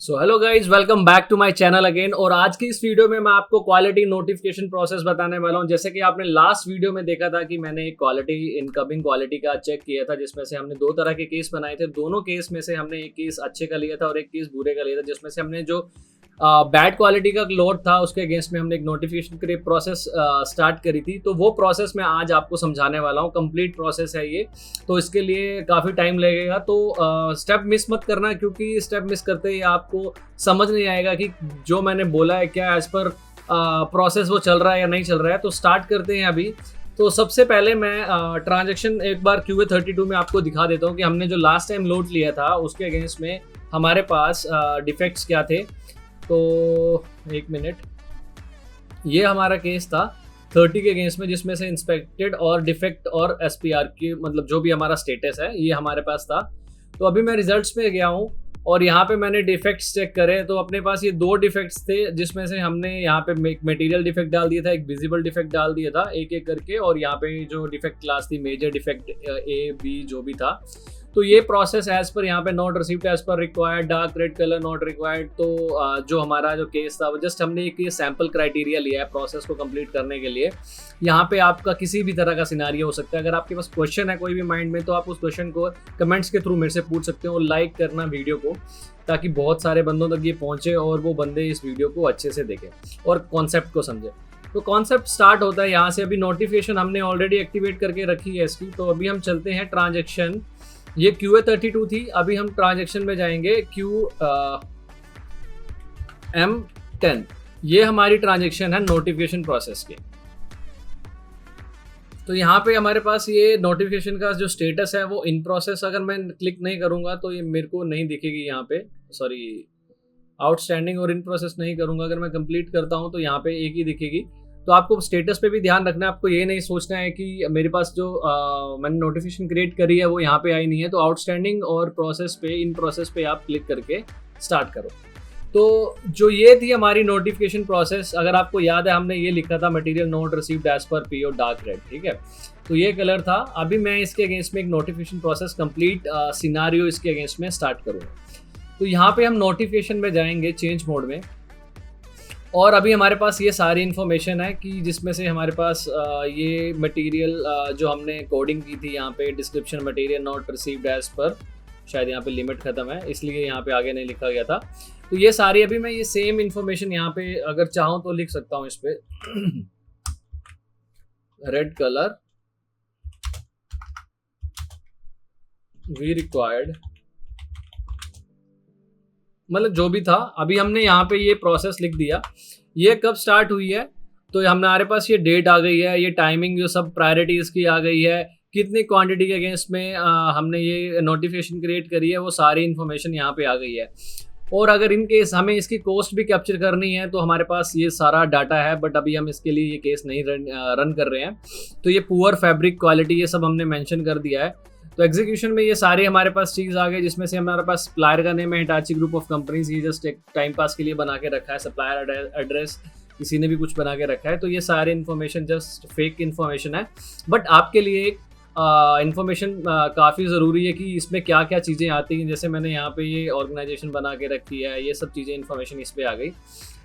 So hello guys, welcome back to my channel again. और आज की इस वीडियो में मैं आपको क्वालिटी नोटिफिकेशन प्रोसेस बताने वाला हूं। जैसे कि आपने लास्ट वीडियो में देखा था कि मैंने एक क्वालिटी इनकमिंग क्वालिटी का चेक किया था, जिसमें से हमने दो तरह के केस बनाए थे। दोनों केस में से हमने एक केस अच्छे का लिया था और एक केस बुरे का लिया था, जिसमें से हमने जो बैड क्वालिटी का लोड था उसके अगेंस्ट में हमने एक नोटिफिकेशन के लिए प्रोसेस स्टार्ट करी थी। तो वो प्रोसेस मैं आज आपको समझाने वाला हूँ। कंप्लीट प्रोसेस है ये, तो इसके लिए काफ़ी टाइम लगेगा। तो स्टेप मिस मत करना, क्योंकि स्टेप मिस करते ही आपको समझ नहीं आएगा कि जो मैंने बोला है क्या एज पर प्रोसेस वो चल रहा है या नहीं चल रहा है। तो स्टार्ट करते हैं अभी। तो सबसे पहले मैं ट्रांजैक्शन एक बार QA32 में आपको दिखा देता हूँ कि हमने जो लास्ट टाइम लोड लिया था उसके अगेंस्ट में हमारे पास डिफेक्ट्स क्या थे। तो एक मिनट, ये हमारा केस था 30 के अगेंस्ट में, जिसमें से इंस्पेक्टेड और डिफेक्ट और SPR की मतलब जो भी हमारा स्टेटस है ये हमारे पास था। तो अभी मैं रिजल्ट्स पे गया हूँ और यहाँ पे मैंने डिफेक्ट्स चेक करे। तो अपने पास ये दो डिफेक्ट्स थे, जिसमें से हमने यहाँ पे एक मटेरियल डिफेक्ट डाल दिया था, एक विजिबल डिफेक्ट डाल दिया था, एक एक करके। और यहाँ पे जो डिफेक्ट क्लास थी मेजर डिफेक्ट A B जो भी था। तो ये प्रोसेस एज पर यहाँ पे not received as per required, dark red colour not required. तो जो हमारा जो केस था वो जस्ट हमने एक ये सैम्पल क्राइटेरिया लिया है प्रोसेस को कंप्लीट करने के लिए। यहाँ पे आपका किसी भी तरह का सिनारियो हो सकता है। अगर आपके पास क्वेश्चन है कोई भी माइंड में, तो आप उस क्वेश्चन को कमेंट्स के थ्रू मेरे से पूछ सकते हो। और लाइक करना वीडियो को, ताकि बहुत सारे बंदों तक ये पहुँचे और वो बंदे इस वीडियो को अच्छे से देखें और कॉन्सेप्ट को समझें। तो कॉन्सेप्ट स्टार्ट होता है यहाँ से। अभी नोटिफिकेशन हमने ऑलरेडी एक्टिवेट करके रखी है इसकी। तो अभी हम चलते हैं ट्रांजेक्शन। ये QA32 थी। अभी हम ट्रांजैक्शन में जाएंगे QM10। ये हमारी ट्रांजैक्शन है नोटिफिकेशन प्रोसेस के। तो यहाँ पे हमारे पास ये नोटिफिकेशन का जो स्टेटस है वो इन प्रोसेस। अगर मैं क्लिक नहीं करूँगा तो ये मेरे को नहीं दिखेगी यहाँ पे, सॉरी आउटस्टैंडिंग और इन प्रोसेस नहीं करूँगा। अगर मैं कंप्लीट करता हूँ तो यहाँ पे एक ही दिखेगी। तो आपको स्टेटस पे भी ध्यान रखना है। आपको ये नहीं सोचना है कि मेरे पास जो मैंने नोटिफिकेशन क्रिएट करी है वो यहाँ पे आई नहीं है। तो आउटस्टैंडिंग और प्रोसेस पे, इन प्रोसेस पे आप क्लिक करके स्टार्ट करो। तो जो ये थी हमारी नोटिफिकेशन प्रोसेस, अगर आपको याद है हमने ये लिखा था material not received as per PO dark red, ठीक है। तो ये कलर था। अभी मैं इसके अगेंस्ट में एक नोटिफिकेशन प्रोसेस कंप्लीट सिनारियो इसके अगेंस्ट में स्टार्ट करूँगा। तो यहाँ पे हम नोटिफिकेशन में जाएंगे चेंज मोड में। और अभी हमारे पास ये सारी इन्फॉर्मेशन है कि जिसमें से हमारे पास ये मटेरियल जो हमने कोडिंग की थी, यहाँ पे description material not received as per, शायद यहाँ पे लिमिट ख़त्म है इसलिए यहाँ पे आगे नहीं लिखा गया था। तो ये सारी अभी मैं ये सेम इन्फॉर्मेशन यहाँ पे अगर चाहूँ तो लिख सकता हूँ इस पे रेड कलर वी रिक्वायर्ड, मतलब जो भी था। अभी हमने यहाँ पे ये प्रोसेस लिख दिया। ये कब स्टार्ट हुई है, तो हमारे पास ये डेट आ गई है, ये टाइमिंग जो सब प्रायोरिटीज़ की आ गई है, कितनी क्वांटिटी के अगेंस्ट में हमने ये नोटिफिकेशन क्रिएट करी है, वो सारी इन्फॉर्मेशन यहाँ पे आ गई है। और अगर इन केस हमें इसकी कॉस्ट भी कैप्चर करनी है तो हमारे पास ये सारा डाटा है, बट अभी हम इसके लिए ये केस नहीं रन कर रहे हैं। तो ये पुअर फैब्रिक क्वालिटी ये सब हमने मेंशन कर दिया है। तो एग्जीक्यूशन में ये सारी हमारे पास चीज़ आ गई, जिसमें से हमारे पास सप्लायर का नेम है हिटाची ग्रुप ऑफ कंपनीज। ये जस्ट एक टाइम पास के लिए बना के रखा है। सप्लायर एड्रेस किसी ने भी कुछ बना के रखा है। तो ये सारे इन्फॉर्मेशन जस्ट फेक इन्फॉर्मेशन है, बट आपके लिए एक इन्फॉर्मेशन काफ़ी ज़रूरी है कि इसमें क्या क्या चीज़ें आती हैं। जैसे मैंने यहाँ पे ये ऑर्गेनाइजेशन बना के रखी है, ये सब चीज़ें इन्फॉर्मेशन इस पर आ गई।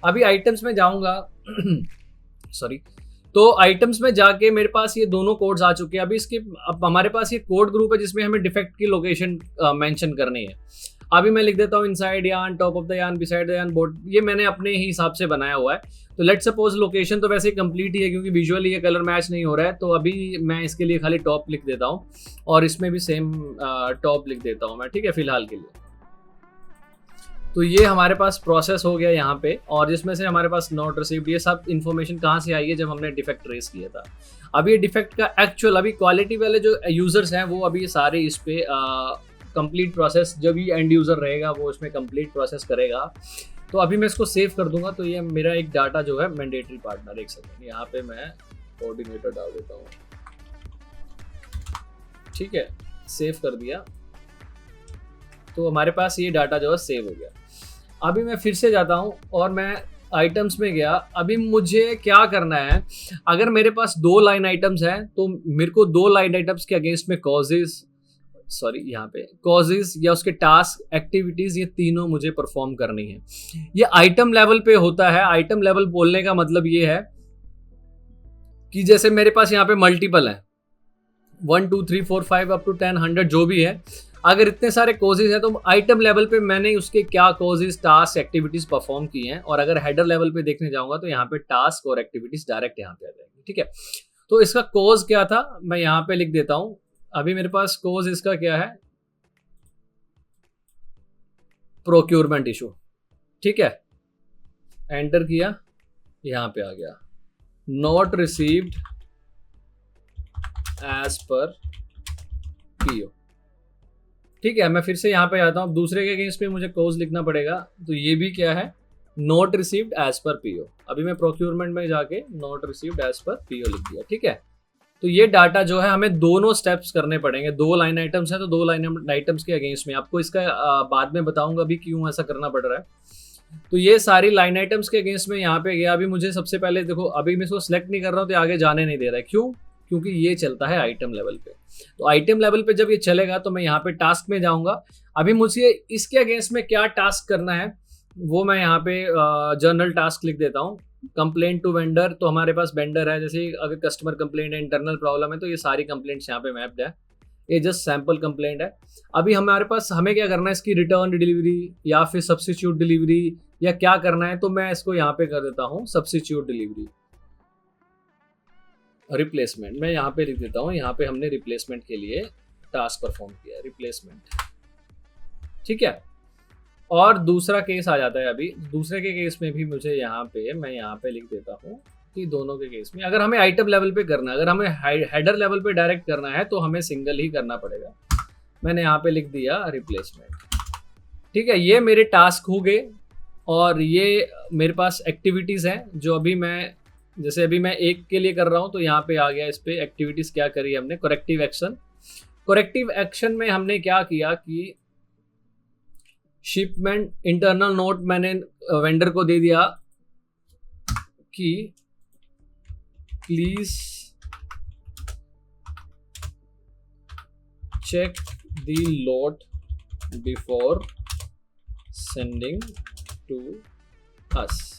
अभी आइटम्स में जाऊँगा सॉरी। तो आइटम्स में जाके मेरे पास ये दोनों कोड्स आ चुके हैं। अभी इसके अब हमारे पास ये कोड ग्रुप है जिसमें हमें डिफेक्ट की लोकेशन मेंशन करनी है। अभी मैं लिख देता हूँ इनसाइड यान, टॉप ऑफ द यान, बिसाइड द यान, बोर्ड। ये मैंने अपने ही हिसाब से बनाया हुआ है। तो लेट सपोज लोकेशन तो वैसे ही कंप्लीट ही है, क्योंकि विजुअली ये कलर मैच नहीं हो रहा है। तो अभी मैं इसके लिए खाली टॉप लिख देता हूँ और इसमें भी सेम टॉप लिख देता हूँ मैं, ठीक है, फिलहाल के लिए। तो ये हमारे पास प्रोसेस हो गया यहाँ पे, और जिसमें से हमारे पास नोट रिसीव्ड, ये सब इन्फॉर्मेशन कहाँ से आई है, जब हमने डिफेक्ट ट्रेस किया था। अभी ये डिफेक्ट का एक्चुअल अभी क्वालिटी वाले जो यूजर्स हैं वो अभी ये सारे इस पे कंप्लीट प्रोसेस, जब भी एंड यूज़र रहेगा वो इसमें कंप्लीट प्रोसेस करेगा। तो अभी मैं इसको सेव कर दूंगा। तो ये मेरा एक डाटा जो है मैंडेटरी पार्टनर, एक सेकेंड, यहाँ पे मैं कोऑर्डिनेटर डाल देता हूँ, ठीक है, सेव कर दिया। तो हमारे पास ये डाटा जो है सेव हो गया। अभी मैं फिर से जाता हूँ और मैं आइटम्स में गया। अभी मुझे क्या करना है, अगर मेरे पास 2 लाइन आइटम्स हैं तो मेरे को 2 लाइन आइटम्स के अगेंस्ट में कॉजेज सॉरी यहाँ पे कॉजेज या उसके टास्क एक्टिविटीज, ये तीनों मुझे परफॉर्म करनी है। ये आइटम लेवल पे होता है। आइटम लेवल बोलने का मतलब ये है कि जैसे मेरे पास यहाँ पे मल्टीपल है 1 2 3 4 5 अप टू 10 100 जो भी है, अगर इतने सारे कॉजेज हैं तो आइटम लेवल पे मैंने उसके क्या कॉजेज टास्क एक्टिविटीज परफॉर्म की हैं, और अगर हेडर लेवल पे देखने जाऊंगा तो यहाँ पे टास्क और एक्टिविटीज डायरेक्ट यहाँ पे आ जाएंगी। ठीक है, तो इसका कॉज क्या था मैं यहाँ पे लिख देता हूं। अभी मेरे पास कॉज इसका क्या है, प्रोक्योरमेंट इशू। ठीक है, एंटर किया, यहां पे आ गया not received as per PO. ठीक है, मैं फिर से यहां पे आता हूं। दूसरे के अगेंस्ट में मुझे कॉज लिखना पड़ेगा, तो ये भी क्या है, not received as per PO. अभी मैं प्रोक्योरमेंट में जाके not received as per PO लिख दिया। ठीक है, तो ये डाटा जो है हमें दोनों स्टेप्स करने पड़ेंगे। 2 लाइन आइटम्स हैं तो 2 लाइन आइटम्स के अगेंस्ट में, आपको इसका बाद में बताऊंगा भी क्यों ऐसा करना पड़ रहा है। तो ये सारी लाइन आइटम्स के अगेंस्ट में यहाँ पे गया। अभी मुझे सबसे पहले देखो, अभी मैं इसको सिलेक्ट नहीं कर रहा हूँ तो आगे जाने नहीं दे रहा है। क्यों? क्योंकि ये चलता है आइटम लेवल पे। तो आइटम लेवल पे जब ये चलेगा तो मैं यहाँ पे टास्क में जाऊंगा। अभी मुझे इसके अगेंस्ट में क्या टास्क करना है वो मैं यहाँ पे जनरल टास्क लिख देता हूँ। कंप्लेंट टू वेंडर, तो हमारे पास वेंडर है, जैसे अगर कस्टमर कंप्लेंट है, इंटरनल प्रॉब्लम है, तो ये सारी कंप्लेंट्स यहाँ पे मैप्ड है। ये जस्ट सैंपल कंप्लेंट है। अभी हमारे पास हमें क्या करना है, इसकी रिटर्न डिलीवरी या फिर सब्स्टिट्यूट डिलीवरी या क्या करना है, तो मैं इसको यहाँ पे कर देता हूँ सब्स्टिट्यूट डिलीवरी। रिप्लेसमेंट मैं यहाँ पे लिख देता हूँ। यहाँ पे हमने रिप्लेसमेंट के लिए टास्क परफॉर्म किया, रिप्लेसमेंट। ठीक है, और दूसरा केस आ जाता है। अभी दूसरे के केस में भी मुझे मैं यहाँ पे लिख देता हूँ कि दोनों के केस में अगर हमें आइटम लेवल पे करना है, अगर हमें हेडर लेवल पे डायरेक्ट करना है तो हमें सिंगल ही करना पड़ेगा। मैंने यहाँ पे लिख दिया रिप्लेसमेंट। ठीक है, ये मेरे टास्क हो गए और ये मेरे पास एक्टिविटीज़ हैं जो अभी मैं एक के लिए कर रहा हूँ, तो यहाँ पे आ गया इस पे एक्टिविटीज़ क्या करी हमने, करेक्टिव एक्शन। करेक्टिव एक्शन में हमने क्या किया कि शिपमेंट इंटरनल नोट मैंने वेंडर को दे दिया कि please check the load before sending to us.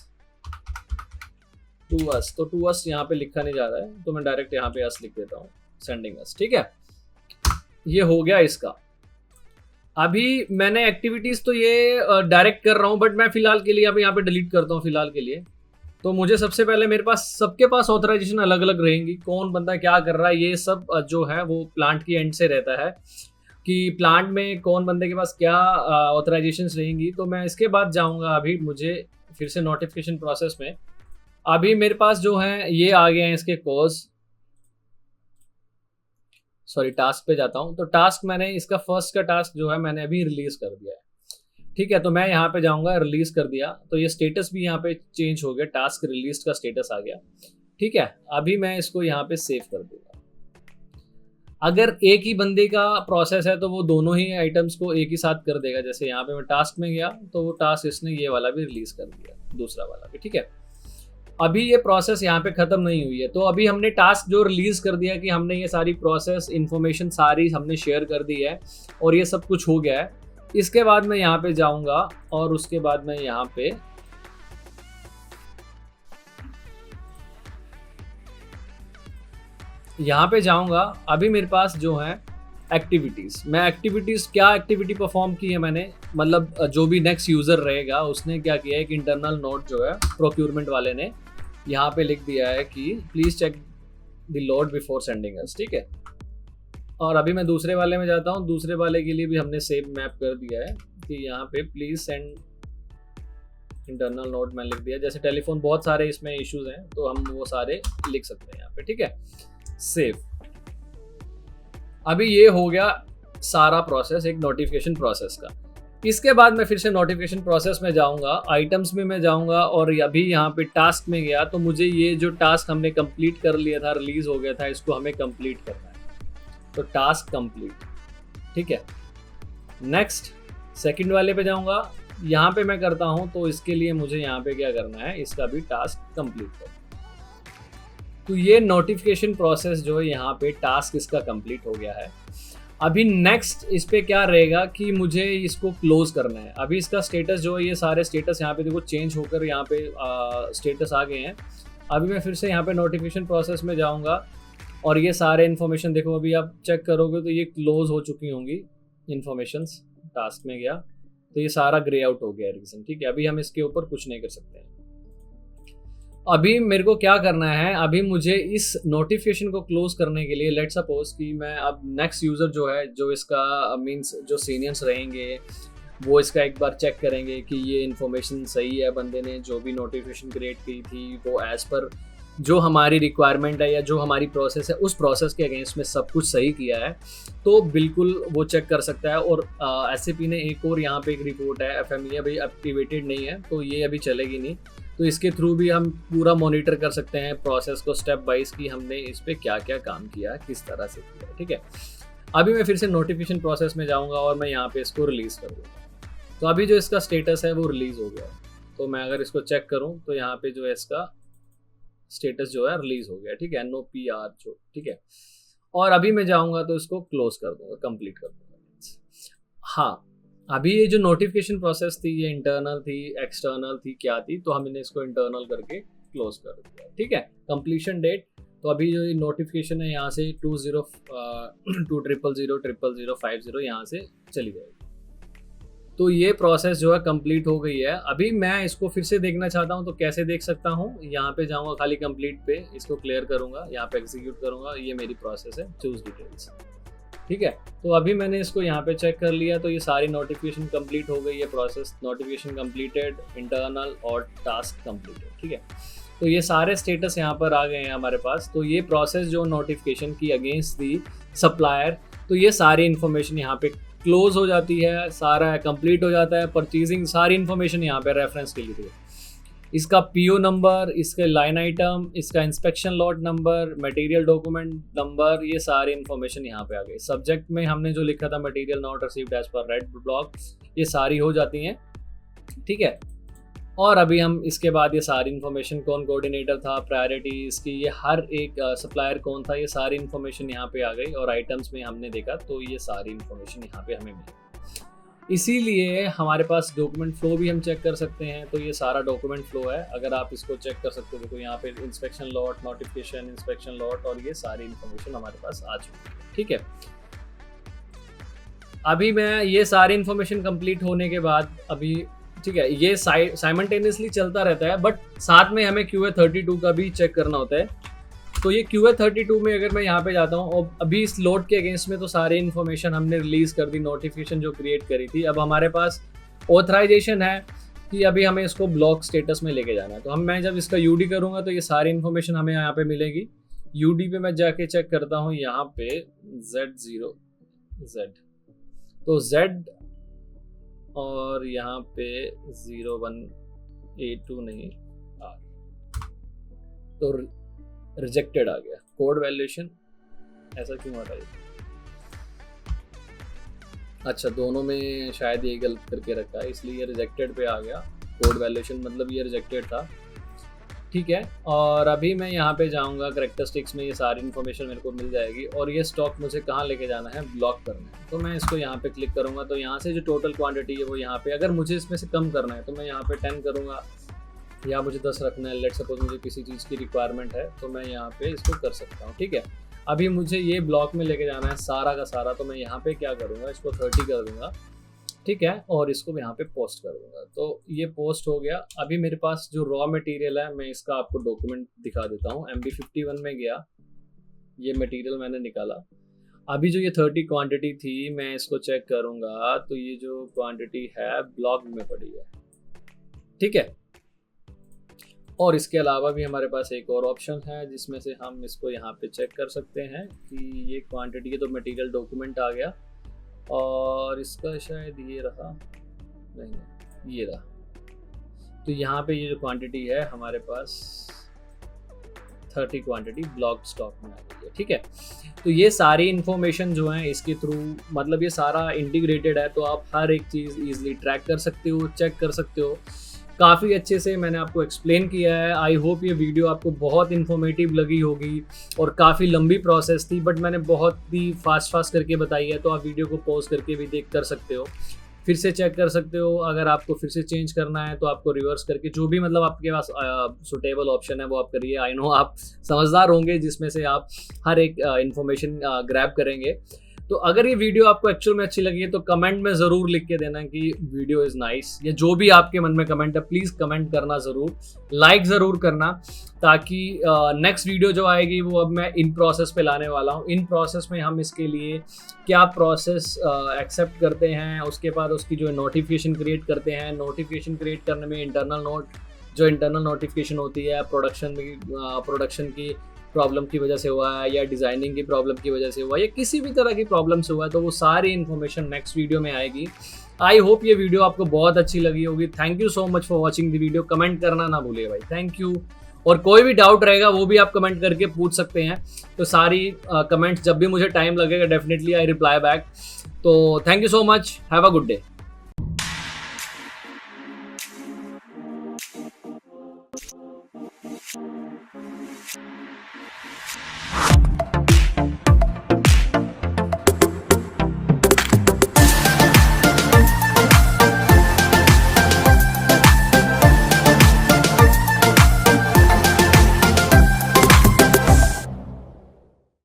तो टू अस यहाँ पे लिखा नहीं जा रहा है, तो मैं डायरेक्ट यहाँ पे अस लिख देता हूँ, सेंडिंग अस। ठीक है, ये हो गया इसका। अभी मैंने एक्टिविटीज तो ये डायरेक्ट कर रहा हूँ, बट मैं फिलहाल के लिए अभी यहाँ पे डिलीट करता हूँ फिलहाल के लिए। तो मुझे सबसे पहले मेरे पास सबके पास ऑथराइजेशन अलग अलग रहेंगी, कौन बंदा क्या कर रहा है, ये सब जो है वो प्लांट की एंड से रहता है कि प्लांट में कौन बंदे के पास क्या ऑथराइजेशन रहेंगी। तो मैं इसके बाद जाऊँगा अभी मुझे फिर से नोटिफिकेशन प्रोसेस में। अभी मेरे पास जो है ये आ गए हैं इसके कॉज, सॉरी टास्क पे जाता हूं। तो टास्क मैंने इसका फर्स्ट का टास्क जो है मैंने अभी रिलीज कर दिया है। ठीक है, तो मैं यहाँ पे जाऊंगा, रिलीज कर दिया, तो ये स्टेटस भी यहाँ पे चेंज हो गया, टास्क रिलीज का स्टेटस आ गया। ठीक है, अभी मैं इसको यहाँ पे सेव कर दूंगा। अगर एक ही बंदे का प्रोसेस है तो वो दोनों ही आइटम्स को एक ही साथ कर देगा। जैसे यहाँ पे मैं टास्क में गया तो वो टास्क इसने ये वाला भी रिलीज कर दिया, दूसरा वाला भी। ठीक है, अभी ये प्रोसेस यहाँ पे खत्म नहीं हुई है। तो अभी हमने टास्क जो रिलीज कर दिया कि हमने ये सारी प्रोसेस इंफॉर्मेशन सारी हमने शेयर कर दी है और ये सब कुछ हो गया है। इसके बाद मैं यहाँ पे जाऊंगा और उसके बाद मैं यहाँ पे जाऊंगा। अभी मेरे पास जो है एक्टिविटीज़, मैं एक्टिविटीज़ क्या एक्टिविटी परफॉर्म की है मैंने, मतलब जो भी नेक्स्ट यूज़र रहेगा उसने क्या किया है कि इंटरनल नोट जो है प्रोक्योरमेंट वाले ने यहाँ पे लिख दिया है कि please check the load before sending us. ठीक है, और अभी मैं दूसरे वाले में जाता हूँ। दूसरे वाले के लिए भी हमने सेम मैप कर दिया है कि यहाँ पे प्लीज़ सेंड इंटरनल नोट मैंने लिख दिया। जैसे टेलीफोन बहुत सारे इसमें इश्यूज हैं तो हम वो सारे लिख सकते हैं यहाँ पे। ठीक है, सेव। अभी ये हो गया सारा प्रोसेस एक नोटिफिकेशन प्रोसेस का। इसके बाद मैं फिर से नोटिफिकेशन प्रोसेस में जाऊंगा, आइटम्स में मैं जाऊंगा और अभी यहाँ पे टास्क में गया तो मुझे ये जो टास्क हमने कंप्लीट कर लिया था, रिलीज हो गया था, इसको हमें कंप्लीट करना है। तो टास्क कंप्लीट। ठीक है, नेक्स्ट सेकंड वाले पे जाऊंगा, यहाँ पे मैं करता हूँ। तो इसके लिए मुझे यहाँ पे क्या करना है, इसका भी टास्क कंप्लीट करना है। तो ये नोटिफिकेशन प्रोसेस जो है यहाँ पे टास्क इसका कंप्लीट हो गया है। अभी नेक्स्ट इस पे क्या रहेगा कि मुझे इसको क्लोज करना है। अभी इसका स्टेटस जो है, ये सारे स्टेटस यहाँ पे देखो चेंज होकर यहाँ पे स्टेटस आ गए हैं। अभी मैं फिर से यहाँ पे नोटिफिकेशन प्रोसेस में जाऊँगा और ये सारे इन्फॉर्मेशन देखो, अभी आप चेक करोगे तो ये क्लोज हो चुकी होंगी इन्फॉर्मेशंस। टास्क में गया तो ये सारा ग्रे आउट हो गया रीजन, ठीक है। अभी हम इसके ऊपर कुछ नहीं कर सकते हैं। अभी मेरे को क्या करना है, अभी मुझे इस नोटिफिकेशन को क्लोज करने के लिए लेट सपोज कि मैं अब नेक्स्ट यूज़र जो है, जो इसका मींस जो सीनियर्स रहेंगे वो इसका एक बार चेक करेंगे कि ये इन्फॉर्मेशन सही है, बंदे ने जो भी नोटिफिकेशन क्रिएट की थी वो एज़ पर जो हमारी रिक्वायरमेंट है या जो हमारी प्रोसेस है उस प्रोसेस के अगेंस्ट में सब कुछ सही किया है, तो बिल्कुल वो चेक कर सकता है। और SAP ने एक और यहाँ पे एक रिपोर्ट है, FMEA अभी एक्टिवेटेड नहीं है तो ये अभी चलेगी नहीं, तो इसके थ्रू भी हम पूरा मॉनिटर कर सकते हैं प्रोसेस को स्टेप वाइज कि हमने इस पर क्या क्या काम किया है, किस तरह से किया है, ठीक है। अभी मैं फिर से नोटिफिकेशन प्रोसेस में जाऊँगा और मैं यहाँ पे इसको रिलीज़ कर दूँगा। तो अभी जो इसका स्टेटस है वो रिलीज़ हो गया। तो मैं अगर इसको चेक करूँ तो यहाँ पे जो है इसका स्टेटस जो है रिलीज़ हो गया, ठीक है, NOPR जो, ठीक है। और अभी मैं जाऊँगा तो इसको क्लोज कर दूँगा, कंप्लीट कर दूँगा। हाँ, अभी ये जो नोटिफिकेशन प्रोसेस थी ये इंटरनल थी, एक्सटर्नल थी, क्या थी, तो हमने इसको इंटरनल करके क्लोज कर दिया, ठीक है। कंप्लीशन डेट, तो अभी जो ये नोटिफिकेशन है यहाँ से 2020000050 यहाँ से चली जाएगी। तो ये प्रोसेस जो है कंप्लीट हो गई है। अभी मैं इसको फिर से देखना चाहता हूँ तो कैसे देख सकता हूँ, यहाँ पे जाऊँगा खाली कंप्लीट पे, इसको क्लियर करूँगा, यहाँ पे एग्जीक्यूट करूँगा, ये मेरी प्रोसेस है, चूज डिटेल्स, ठीक है। तो अभी मैंने इसको यहाँ पे चेक कर लिया तो ये सारी नोटिफिकेशन कंप्लीट हो गई है, प्रोसेस नोटिफिकेशन कंप्लीटेड, इंटरनल और टास्क कंप्लीटेड, ठीक है। तो ये सारे स्टेटस यहाँ पर आ गए हैं हमारे पास। तो ये प्रोसेस जो नोटिफिकेशन की अगेंस्ट दी सप्लायर, तो ये सारी इन्फॉर्मेशन यहाँ पे क्लोज हो जाती है, सारा कंप्लीट हो जाता है। परचेजिंग सारी इन्फॉर्मेशन यहाँ पे रेफरेंस के लिए, इसका PO नंबर, इसके लाइन आइटम, इसका inspection lot number, material document number, ये सारी इन्फॉर्मेशन यहाँ पे आ गई। सब्जेक्ट में हमने जो लिखा था material not received as per red block, ये सारी हो जाती हैं, ठीक है। और अभी हम इसके बाद ये सारी इन्फॉर्मेशन, कौन कोऑर्डिनेटर था, प्रायोरिटी इसकी, ये हर एक सप्लायर कौन था, ये सारी इन्फॉर्मेशन यहाँ पे आ गई। और आइटम्स में हमने देखा तो ये सारी इन्फॉर्मेशन यहाँ पे हमें मिली। इसीलिए हमारे पास डॉक्यूमेंट फ्लो भी हम चेक कर सकते हैं। तो ये सारा डॉक्यूमेंट फ्लो है, अगर आप इसको चेक कर सकते हो, देखो यहाँ पे inspection lot, notification, inspection lot, और ये सारी इन्फॉर्मेशन हमारे पास आ चुकी है, ठीक है। अभी मैं ये सारी इन्फॉर्मेशन कंप्लीट होने के बाद अभी, ठीक है, ये साइमल्टेनियसली चलता रहता है, बट साथ में हमें QA32 का भी चेक करना होता है। तो ये QA32 में अगर मैं यहाँ पे जाता हूँ और अभी इस लोड के अगेंस्ट में तो सारी इन्फॉर्मेशन हमने रिलीज कर दी, नोटिफिकेशन जो क्रिएट करी थी। अब हमारे पास ऑथराइजेशन है कि अभी हमें इसको ब्लॉक स्टेटस में लेके जाना है। तो मैं जब इसका UD करूँगा तो ये सारी इन्फॉर्मेशन हमें यहाँ पे मिलेगी। UD पे मैं जाके चेक करता हूँ, यहाँ पे Z0Z, तो Z और यहाँ पे 01A2 नहीं R, तो रिजेक्टेड आ गया। कोड वैल्यूएशन ऐसा क्यों आ रहा है? अच्छा, दोनों में शायद ये गलत करके रखा है, इसलिए ये रिजेक्टेड पे आ गया। कोड वैल्यूएशन मतलब ये रिजेक्टेड था, ठीक है। और अभी मैं यहाँ पे जाऊँगा, करेक्टरिस्टिक्स में ये सारी इन्फॉर्मेशन मेरे को मिल जाएगी। और ये स्टॉक मुझे कहाँ लेके जाना है, ब्लॉक करना है। तो मैं इसको यहाँ पे क्लिक करूँगा तो यहाँ से जो टोटल क्वांटिटी है वो यहाँ पे, अगर मुझे इसमें से कम करना है तो मैं यहाँ पे 10 करूँगा, या मुझे 10 रखना है। लेट सपोज मुझे किसी चीज़ की रिक्वायरमेंट है तो मैं यहाँ पे इसको कर सकता हूँ, ठीक है। अभी मुझे ये ब्लॉक में लेके जाना है सारा का सारा, तो मैं यहाँ पे क्या करूँगा, इसको 30 कर दूँगा, ठीक है, और इसको यहाँ पे पोस्ट कर दूँगा। तो ये पोस्ट हो गया। अभी मेरे पास जो रॉ मटेरियल है, मैं इसका आपको डॉक्यूमेंट दिखा देता हूँ। MB51 में गया, ये मटेरियल मैंने निकाला। अभी जो ये 30 क्वांटिटी थी, मैं इसको चेक करूँगा तो ये जो क्वांटिटी है ब्लॉक में पड़ी है, ठीक है। और इसके अलावा भी हमारे पास एक और ऑप्शन है जिसमें से हम इसको यहाँ पे चेक कर सकते हैं कि ये क्वांटिटी है, तो मटेरियल डॉक्यूमेंट आ गया। और इसका शायद ये रहा, नहीं ये रहा। तो यहाँ पे ये जो क्वांटिटी है हमारे पास 30 क्वांटिटी ब्लॉक स्टॉक में आ गई है, ठीक है। तो ये सारी इन्फॉर्मेशन जो है इसके थ्रू, मतलब ये सारा इंटीग्रेटेड है, तो आप हर एक चीज़ ईजिली ट्रैक कर सकते हो, चेक कर सकते हो काफ़ी अच्छे से मैंने आपको एक्सप्लेन किया है। आई होप ये वीडियो आपको बहुत इन्फॉर्मेटिव लगी होगी और काफ़ी लंबी प्रोसेस थी, बट मैंने बहुत ही फास्ट करके बताई है, तो आप वीडियो को पॉज करके भी देख कर सकते हो, फिर से चेक कर सकते हो। अगर आपको फिर से चेंज करना है तो आपको रिवर्स करके जो भी मतलब आपके पास सुटेबल ऑप्शन है वो आप करिए। आई नो आप समझदार होंगे जिसमें से आप हर एक इन्फॉर्मेशन ग्रैब करेंगे। तो अगर ये वीडियो आपको एक्चुअल में अच्छी लगी है तो कमेंट में ज़रूर लिख के देना कि वीडियो इज़ नाइस, या जो भी आपके मन में कमेंट है प्लीज़ कमेंट करना ज़रूर, लाइक ज़रूर करना, ताकि नेक्स्ट वीडियो जो आएगी वो अब मैं इन प्रोसेस पे लाने वाला हूँ। इन प्रोसेस में हम इसके लिए क्या प्रोसेस एक्सेप्ट करते हैं, उसके बाद उसकी जो नोटिफिकेशन क्रिएट करते हैं, नोटिफिकेशन क्रिएट करने में इंटरनल नोटिफिकेशन होती है प्रोडक्शन की प्रॉब्लम की वजह से हुआ है, या डिज़ाइनिंग की प्रॉब्लम की वजह से हुआ है, या किसी भी तरह की प्रॉब्लम से हुआ है, तो वो सारी इन्फॉर्मेशन नेक्स्ट वीडियो में आएगी। आई होप ये वीडियो आपको बहुत अच्छी लगी होगी। Thank you so much for watching the video. Comment करना ना भूलिए भाई, थैंक यू। और कोई भी डाउट रहेगा वो भी आप कमेंट करके पूछ सकते हैं, तो सारी कमेंट्स जब भी मुझे टाइम लगेगा डेफिनेटली आई रिप्लाई बैक। तो thank you so much, have a good day.